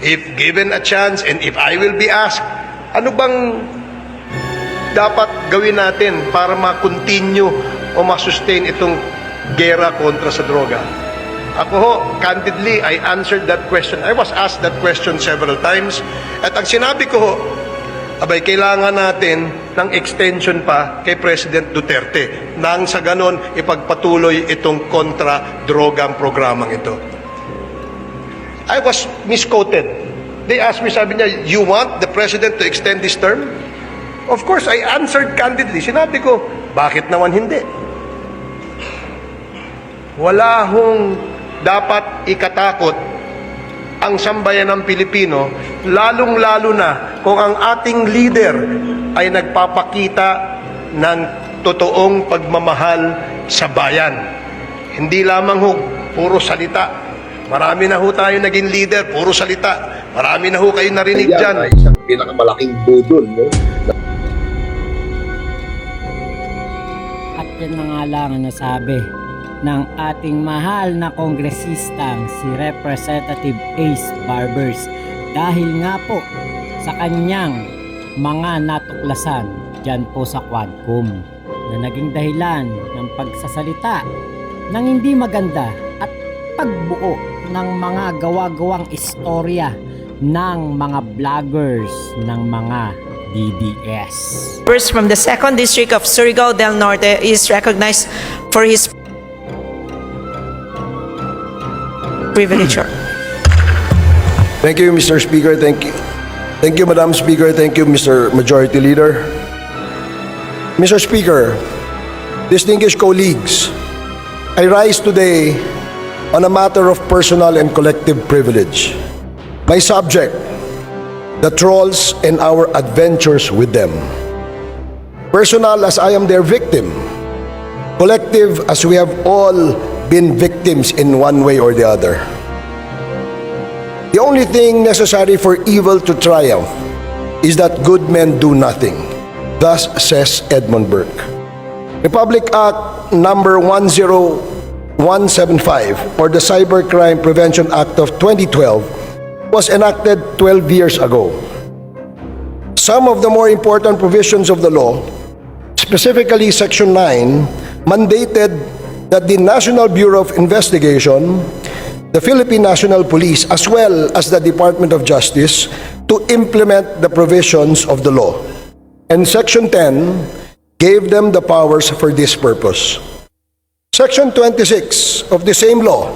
if given a chance and if I will be asked, ano bang dapat gawin natin para ma-continue o ma-sustain itong gera kontra sa droga? Ako ho, candidly, I answered that question. I was asked that question several times. At ang sinabi ko ho, abay, kailangan natin ng extension pa kay President Duterte nang sa ganon ipagpatuloy itong kontra-drogang programang ito. I was misquoted. They asked me, sabi niya, you want the President to extend this term? Of course, I answered candidly. Sinabi ko, bakit naman hindi? Wala hong dapat ikatakot ang sambayan ng Pilipino, lalong-lalo na kung ang ating leader ay nagpapakita ng totoong pagmamahal sa bayan. Hindi lamang ho, puro salita. Marami na ho tayo naging leader, puro salita. Marami na ho kayo narinig dyan. Ay isang pinakamalaking budol, no? At yan na nga lang ang nasabi ng ating mahal na kongresistang si Representative Ace Barbers dahil nga po sa kanyang mga natuklasan dyan po sa Quadcom na naging dahilan ng pagsasalita ng hindi maganda at pagbuo ng mga gawa-gawang istorya ng mga vloggers ng mga DDS. First from the 2nd District of Surigao del Norte is recognized for his privilege. Thank you, Mr. Speaker. Thank you. Thank you, Madam Speaker. Thank you, Mr. Majority Leader. Mr. Speaker, distinguished colleagues, I rise today on a matter of personal and collective privilege. My subject, the trolls and our adventures with them. Personal as I am their victim. Collective as we have all been victims in one way or the other. The only thing necessary for evil to triumph is that good men do nothing. Thus says Edmund Burke. Republic Act number 10175 or the Cybercrime Prevention Act of 2012 was enacted 12 years ago. Some of the more important provisions of the law, specifically Section 9, mandated that the National Bureau of Investigation, the Philippine National Police, as well as the Department of Justice to implement the provisions of the law. And Section 10 gave them the powers for this purpose. Section 26 of the same law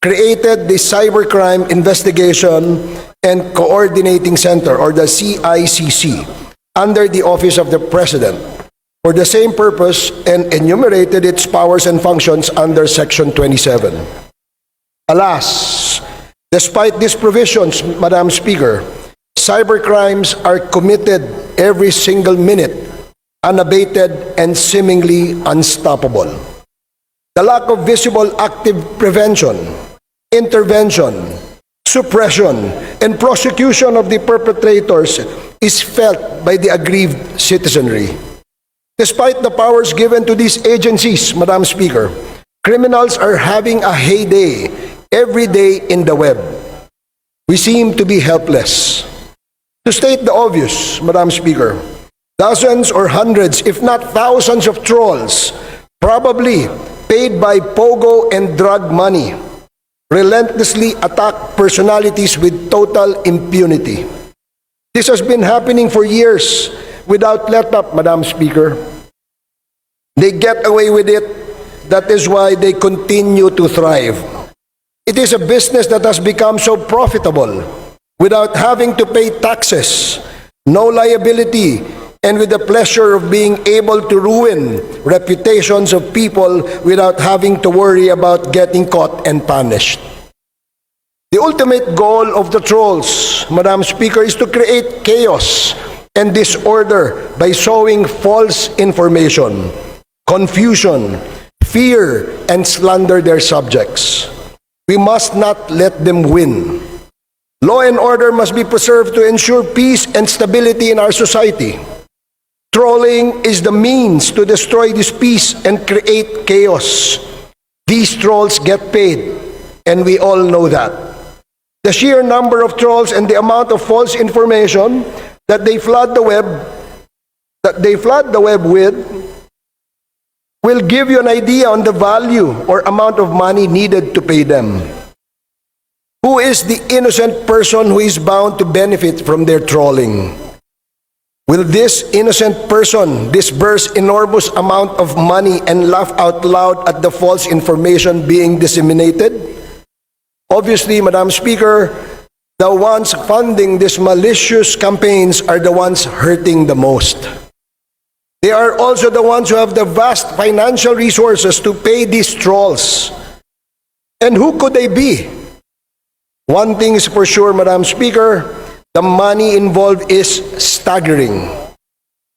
created the Cybercrime Investigation and Coordinating Center, or the CICC, under the Office of the President for the same purpose and enumerated its powers and functions under Section 27. Alas, despite these provisions, Madam Speaker, cybercrimes are committed every single minute, unabated and seemingly unstoppable. The lack of visible active prevention, intervention, suppression, and prosecution of the perpetrators is felt by the aggrieved citizenry. Despite the powers given to these agencies, Madam Speaker, criminals are having a heyday every day in the web. We seem to be helpless. To state the obvious, Madam Speaker, dozens or hundreds, if not thousands of trolls, probably paid by pogo and drug money, relentlessly attack personalities with total impunity. This has been happening for years without let-up, Madam Speaker. They get away with it. That is why they continue to thrive. It is a business that has become so profitable without having to pay taxes, no liability, and with the pleasure of being able to ruin reputations of people without having to worry about getting caught and punished. The ultimate goal of the trolls, Madam Speaker, is to create chaos and disorder by sowing false information, confusion, fear, and slander their subjects. We must not let them win. Law and order must be preserved to ensure peace and stability in our society. Trolling is the means to destroy this peace and create chaos. These trolls get paid, and we all know that. The sheer number of trolls and the amount of false information that they flood the web with will give you an idea on the value or amount of money needed to pay them. Who is the innocent person who is bound to benefit from their trolling? Will this innocent person disburse enormous amount of money and laugh out loud at the false information being disseminated? Obviously, Madam Speaker, the ones funding these malicious campaigns are the ones hurting the most. They are also the ones who have the vast financial resources to pay these trolls. And who could they be? One thing is for sure, Madam Speaker, the money involved is staggering,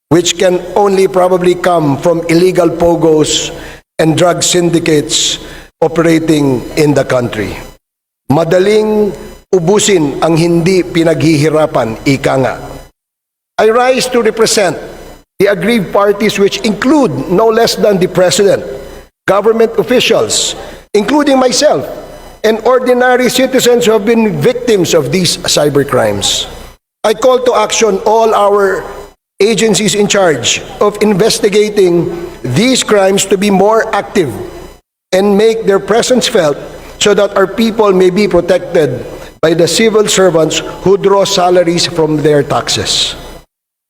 which can only probably come from illegal pogos and drug syndicates operating in the country. Madaling ubusin ang hindi pinaghihirapan, ika nga. I rise to represent the aggrieved parties, which include no less than the President, government officials, including myself, and ordinary citizens who have been victims of these cybercrimes. I call to action all our agencies in charge of investigating these crimes to be more active and make their presence felt so that our people may be protected by the civil servants who draw salaries from their taxes.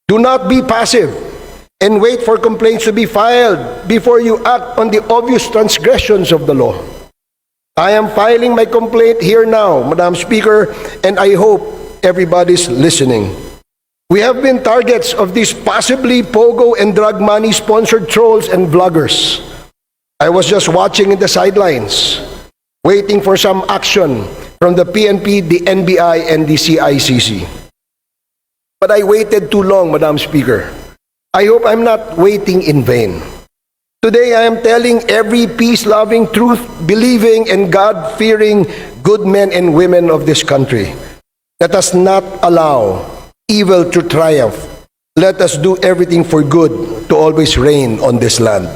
Do not be passive and wait for complaints to be filed before you act on the obvious transgressions of the law. I am filing my complaint here now, Madam Speaker, and I hope everybody's listening. We have been targets of these possibly pogo and drug money sponsored trolls and vloggers. I was just watching in the sidelines, waiting for some action from the PNP, the NBI, and the CICC. But I waited too long, Madam Speaker. I hope I'm not waiting in vain. Today, I am telling every peace-loving, truth-believing, and God-fearing good men and women of this country, let us not allow evil to triumph. Let us do everything for good to always reign on this land.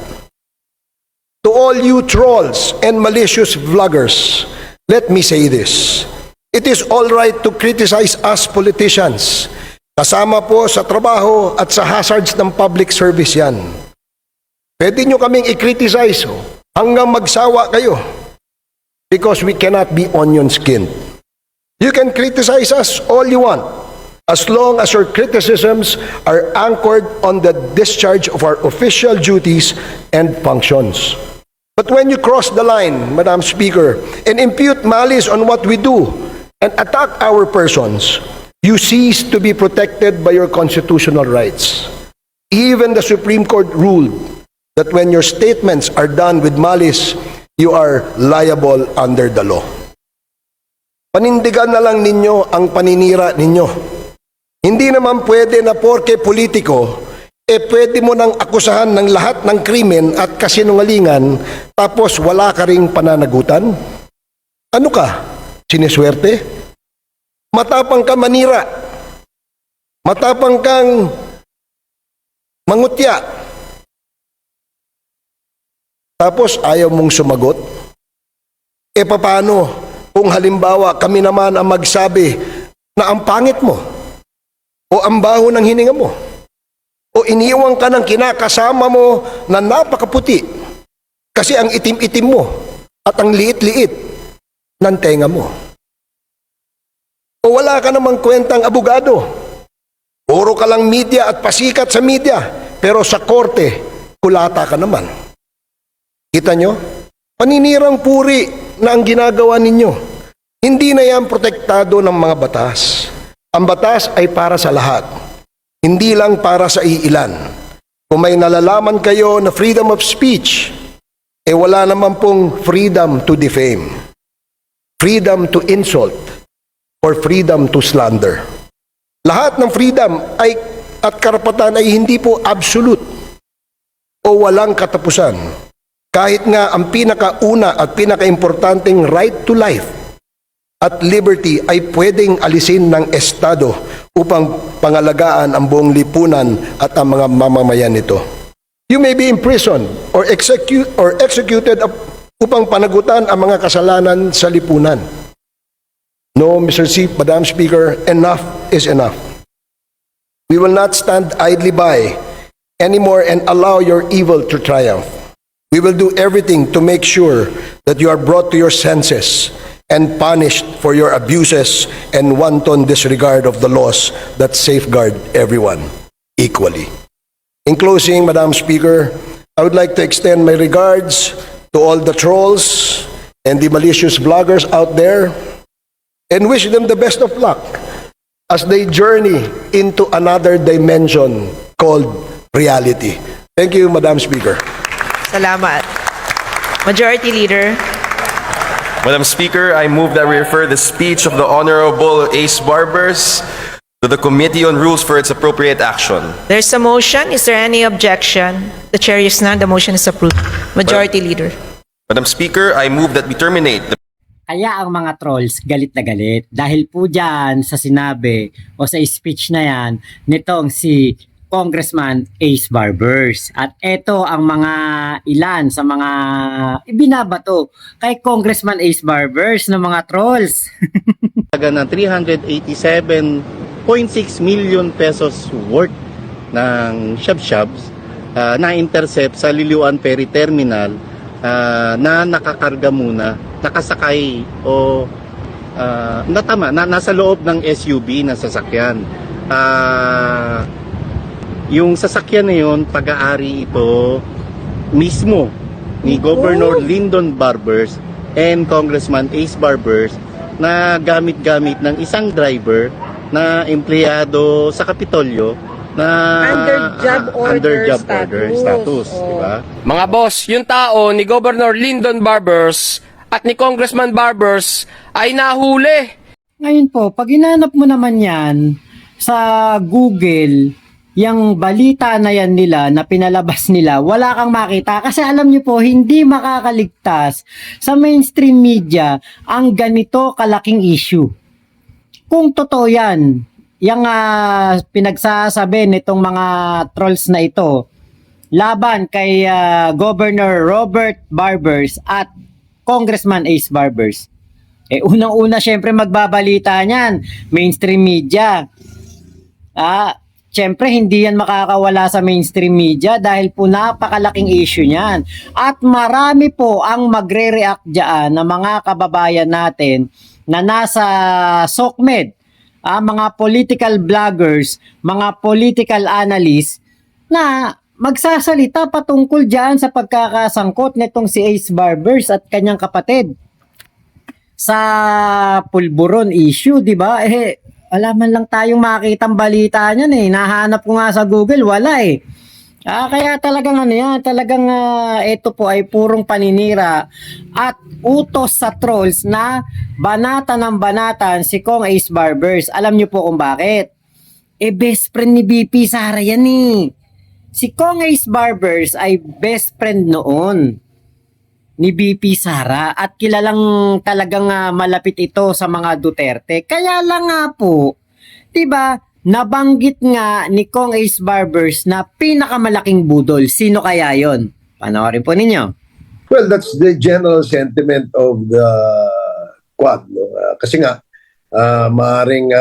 To all you trolls and malicious vloggers, let me say this. It is all right to criticize us politicians. Kasama po sa trabaho at sa hazards ng public service yan. Pwede nyo kaming i-criticize hanggang magsawa kayo because we cannot be onion-skinned. You can criticize us all you want as long as your criticisms are anchored on the discharge of our official duties and functions. But when you cross the line, Madam Speaker, and impute malice on what we do and attack our persons, you cease to be protected by your constitutional rights. Even the Supreme Court ruled that when your statements are done with malice, you are liable under the law. Panindigan na lang ninyo ang paninira ninyo. Hindi naman pwede na porke politiko, pwede mo nang akusahan ng lahat ng krimen at kasinungalingan, tapos wala ka ring pananagutan? Ano ka? Siniswerte? Matapang ka manira. Matapang kang mangutya. Tapos ayaw mong sumagot? Paano kung halimbawa kami naman ang magsabi na ang pangit mo o ang baho ng hininga mo o iniwang ka ng kinakasama mo na napakaputi kasi ang itim-itim mo at ang liit-liit ng tenga mo? O wala ka namang kwentang abogado? Puro ka lang media at pasikat sa media pero sa korte, kulata ka naman. Kita nyo? Paninirang puri na ang ginagawa ninyo. Hindi na yan protektado ng mga batas. Ang batas ay para sa lahat. Hindi lang para sa iilan. Kung may nalalaman kayo na freedom of speech, wala naman pong freedom to defame, freedom to insult, or freedom to slander. Lahat ng freedom at karapatan ay hindi po absolute o walang katapusan. Kahit nga ang pinakauna at pinakaimportanteng right to life at liberty ay pwedeng alisin ng Estado upang pangalagaan ang buong lipunan at ang mga mamamayan nito. You may be imprisoned or executed upang panagutan ang mga kasalanan sa lipunan. No, Madam Speaker, enough is enough. We will not stand idly by anymore and allow your evil to triumph. We will do everything to make sure that you are brought to your senses and punished for your abuses and wanton disregard of the laws that safeguard everyone equally. In closing, Madam Speaker, I would like to extend my regards to all the trolls and the malicious bloggers out there and wish them the best of luck as they journey into another dimension called reality. Thank you, Madam Speaker. Salamat. Majority Leader. Madam Speaker, I move that we refer the speech of the Honorable Ace Barbers to the Committee on Rules for its appropriate action. There's a motion. Is there any objection? The chair is none. The motion is approved. Majority Leader. Madam Speaker, I move that we terminate the Kaya ang mga trolls galit na galit dahil po dyan sa sinabi o sa speech na yan nitong si Congressman Ace Barbers. At ito ang mga ilan sa mga ibinabato kay Congressman Ace Barbers ng mga trolls. ng 387.6 million pesos worth ng shab-shabs na intercept sa Liliuan Ferry Terminal na nakakarga muna, nakasakay o nasa loob ng SUV na sasakyan. Yung sasakyan na yun, pag-aari ito mismo ni Governor Lyndon Barbers and Congressman Ace Barbers na gamit-gamit ng isang driver na empleyado sa Kapitolyo na under job order status, di ba? Mga boss, yung tao ni Governor Lyndon Barbers at ni Congressman Barbers ay nahuli. Ngayon po, pag inanap mo naman yan sa Google, yung balita na yan nila na pinalabas nila, wala kang makita. Kasi alam niyo po, hindi makakaligtas sa mainstream media ang ganito kalaking issue. Kung totoo yan, yung pinagsasabi nitong mga trolls na ito, laban kay Governor Robert Barbers at Congressman Ace Barbers. Unang-una syempre magbabalita niyan, mainstream media. Syempre hindi yan makakawala sa mainstream media dahil po napakalaking issue niyan. At marami po ang magre-react diyan na mga kababayan natin na nasa SOCMED, mga political bloggers, mga political analysts na magsasalita patungkol diyan sa pagkakasangkot nitong si Ace Barbers at kanyang kapatid sa pulburon issue, di ba? Alaman lang tayong makitang balita niyan Nahanap ko nga sa Google, wala Kaya talagang talagang ito po ay purong paninira at utos sa trolls na banatan ng banatan si Kong Ace Barbers. Alam niyo po kung bakit? Best friend ni BP Sara yan Si Kong Ace Barbers ay best friend noon ni BP Sara at kilalang talagang malapit ito sa mga Duterte. Kaya lang nga po, 'di ba? Nabanggit nga ni Kong Ace Barbers na pinakamalaking budol. Sino kaya 'yon? Panoorin po ninyo. Well, that's the general sentiment of the Quad. No? Kasi nga, maaring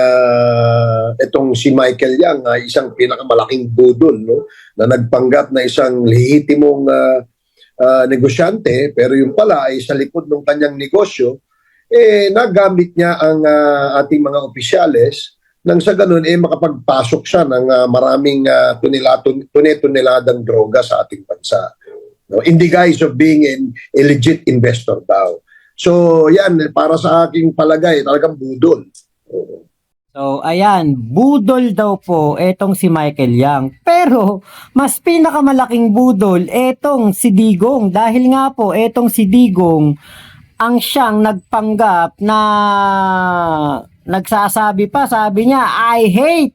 itong si Michael Yang, isang pinakamalaking budol, no? Na nagpanggap na isang lehitimong negosyante, pero yung pala ay sa likod ng kanyang negosyo, nagamit niya ang ating mga opisyales nang sa ganun makapagpasok siya ng maraming tuneladang droga sa ating bansa. No? In the guise of being a legit investor daw. So yan, para sa aking palagay, talagang budol. So ayan, budol daw po etong si Michael Yang. Pero mas pinakamalaking budol etong si Digong. Dahil nga po etong si Digong ang siyang nagpanggap na nagsasabi pa, sabi niya, I hate.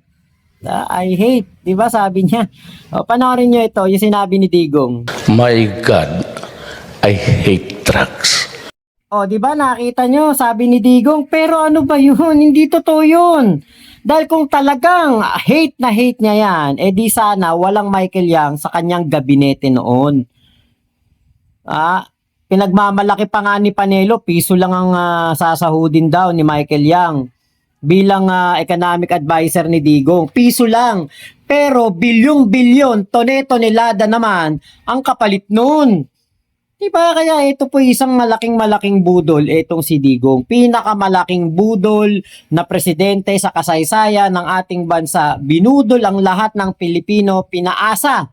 Di ba sabi niya? Panoorin niyo ito, yung sinabi ni Digong. My God, I hate drugs. Di ba nakita nyo, sabi ni Digong, pero ano ba yun? Hindi totoo yun. Dahil kung talagang hate na hate niya yan, di sana walang Michael Yang sa kanyang gabinete noon. pinagmamalaki pa nga ni Panelo, piso lang ang sasahudin daw ni Michael Yang bilang economic advisor ni Digong. Piso lang. Pero bilyong-bilyon, tone-tonelada naman ang kapalit nun. Diba? Kaya ito po isang malaking budol, itong si Digong. Pinakamalaking budol na presidente sa kasaysayan ng ating bansa. Binudol ang lahat ng Pilipino, pinaasa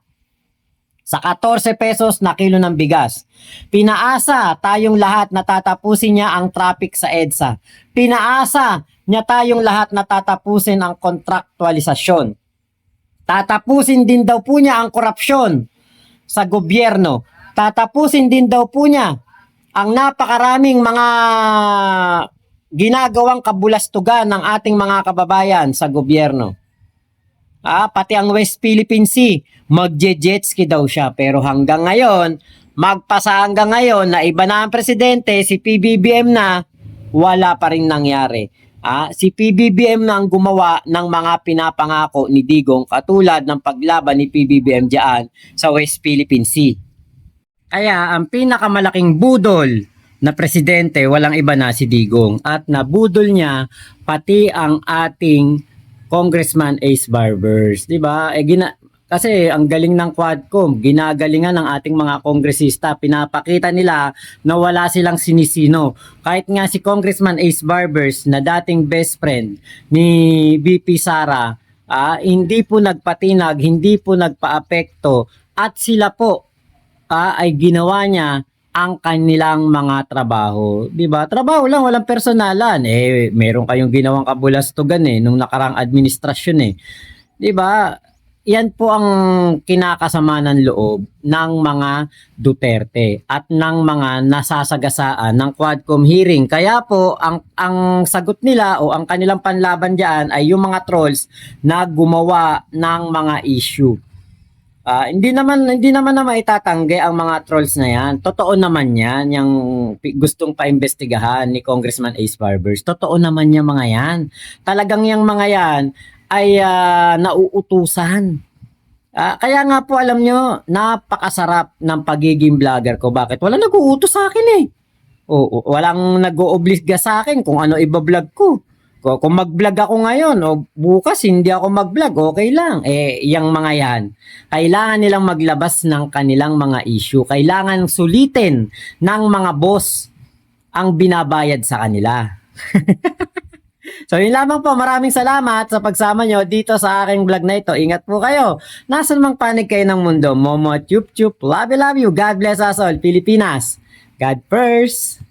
sa 14 pesos na kilo ng bigas. Pinaasa tayong lahat na tatapusin niya ang traffic sa EDSA. Pinaasa niya tayong lahat na tatapusin ang kontraktualisasyon. Tatapusin din daw po niya ang korupsyon sa gobyerno. Tatapusin din daw po niya ang napakaraming mga ginagawang kabulastugan ng ating mga kababayan sa gobyerno. Pati ang West Philippine Sea, magje-jet ski daw siya. Pero hanggang ngayon, hanggang ngayon na iba na ang presidente, si PBBM na, wala pa rin nangyari. Si PBBM na ang gumawa ng mga pinapangako ni Digong katulad ng paglaban ni PBBM diyan sa West Philippine Sea. Kaya ang pinakamalaking budol na presidente walang iba na si Digong at nabudol niya pati ang ating Congressman Ace Barbers, 'di ba? Kasi ang galing ng Quadcom, ginagalingan ng ating mga kongresista, pinapakita nila na wala silang sinisino. Kahit nga si Congressman Ace Barbers na dating best friend ni VP Sara, hindi po nagpatinag, hindi po nagpaapekto at sila po ay ginawa niya ang kanilang mga trabaho. 'Di ba? Trabaho lang, walang personalan. Meron kayong ginawang kabulastugan nung nakarang administrasyon 'Di ba? Yan po ang kinakasama ng loob ng mga Duterte at ng mga nasasagasaan ng Quadcom hearing. Kaya po ang sagot nila o ang kanilang panlaban diyan ay yung mga trolls na gumawa ng mga issue. Hindi naman na maitatanggi ang mga trolls na yan. Totoo naman yan, yung gustong paimbestigahan ni Congressman Ace Barbers. Totoo naman yung mga yan. Talagang yung mga yan ay nauutusan. Kaya nga po alam nyo, napakasarap ng pagiging vlogger ko. Bakit? Wala nag-uutos sa akin walang nag-oobliga sa akin kung ano iba-vlog ko. Kung mag-vlog ako ngayon o bukas hindi ako mag-vlog, okay lang. Yung mga yan, kailangan nilang maglabas ng kanilang mga issue. Kailangan sulitin ng mga boss ang binabayad sa kanila. So yun lamang po, maraming salamat sa pagsama nyo dito sa aking vlog na ito. Ingat po kayo. Nasaan mang panig kayo ng mundo. Momo, chup chup, love you, love you. God bless us all. Pilipinas. God first.